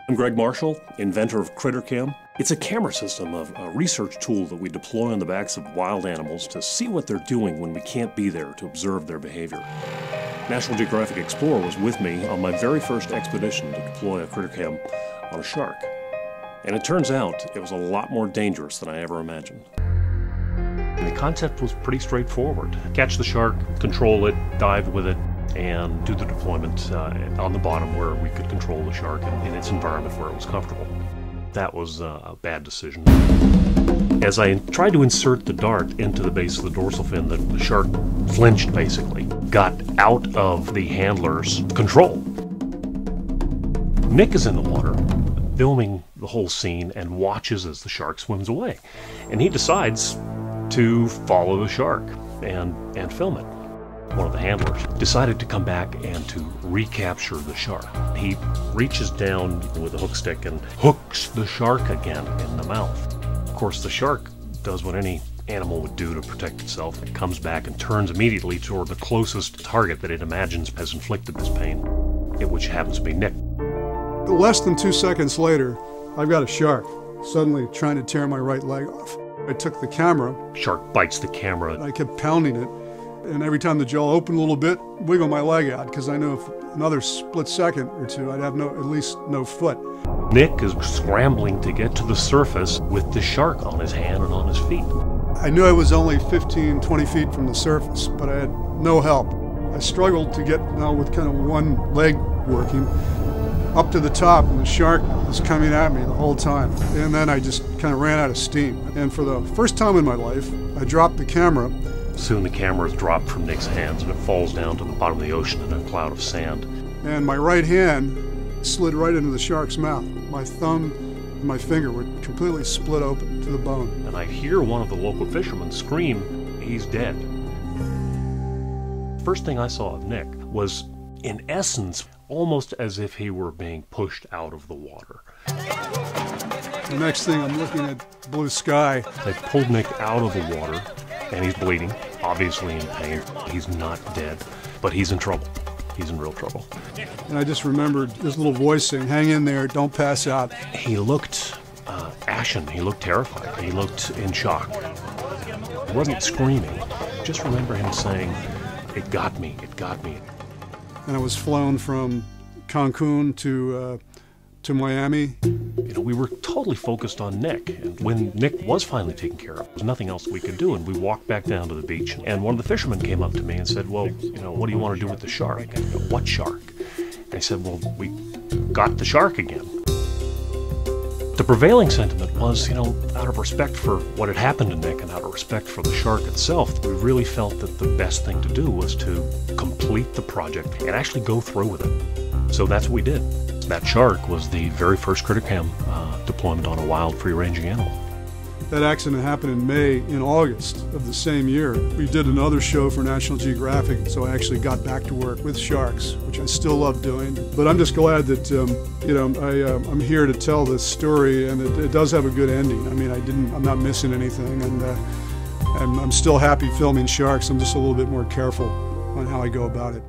I'm Greg Marshall, inventor of CritterCam. It's a camera system, a research tool that we deploy on the backs of wild animals to see what they're doing when we can't be there to observe their behavior. National Geographic Explorer was with me on my very first expedition to deploy a CritterCam on a shark. And it turns out it was a lot more dangerous than I ever imagined. And the concept was pretty straightforward. Catch the shark, control it, dive with it, and do the deployment on the bottom where we could control the shark in its environment where it was comfortable. That was a bad decision. As I tried to insert the dart into the base of the dorsal fin, the shark flinched basically, got out of the handler's control. Nick is in the water, filming the whole scene, and watches as the shark swims away. And he decides to follow the shark and film it. One of the handlers decided to come back and to recapture the shark. He reaches down with a hook stick and hooks the shark again in the mouth. Of course, the shark does what any animal would do to protect itself. It comes back and turns immediately toward the closest target that it imagines has inflicted this pain, which happens to be Nick. Less than 2 seconds later, I've got a shark suddenly trying to tear my right leg off. I took the camera. Shark bites the camera. I kept pounding it. And every time the jaw opened a little bit, wiggle my leg out, because I knew if another split second or two, I'd have at least no foot. Nick is scrambling to get to the surface with the shark on his hand and on his feet. I knew I was only 15, 20 feet from the surface, but I had no help. I struggled to get, now with kind of one leg working, up to the top, and the shark was coming at me the whole time. And then I just kind of ran out of steam. And for the first time in my life, I dropped the camera. Soon the camera is dropped from Nick's hands and it falls down to the bottom of the ocean in a cloud of sand. And my right hand slid right into the shark's mouth. My thumb and my finger were completely split open to the bone. And I hear one of the local fishermen scream, "He's dead." First thing I saw of Nick was, in essence, almost as if he were being pushed out of the water. The next thing, I'm looking at blue sky. They pulled Nick out of the water, and he's bleeding, obviously in pain. He's not dead, but he's in trouble. He's in real trouble. And I just remembered this little voice saying, "Hang in there, don't pass out." He looked ashen. He looked terrified. He looked in shock. He wasn't screaming. Just remember him saying, "It got me, it got me." And I was flown from Cancun to Miami. You know, we were totally focused on Nick, and when Nick was finally taken care of, there was nothing else we could do, and we walked back down to the beach, and one of the fishermen came up to me and said, "Well, you know, what do you want to do with the shark?" I go, "What shark?" And I said, "Well, we got the shark again." The prevailing sentiment was, you know, out of respect for what had happened to Nick and out of respect for the shark itself, we really felt that the best thing to do was to complete the project and actually go through with it. So that's what we did. That shark was the very first CritterCam deployment on a wild free-ranging animal. That accident happened in May. In August of the same year, we did another show for National Geographic, so I actually got back to work with sharks, which I still love doing. But I'm just glad that I'm here to tell this story, and it does have a good ending. I mean, I'm not missing anything, and I'm still happy filming sharks. I'm just a little bit more careful on how I go about it.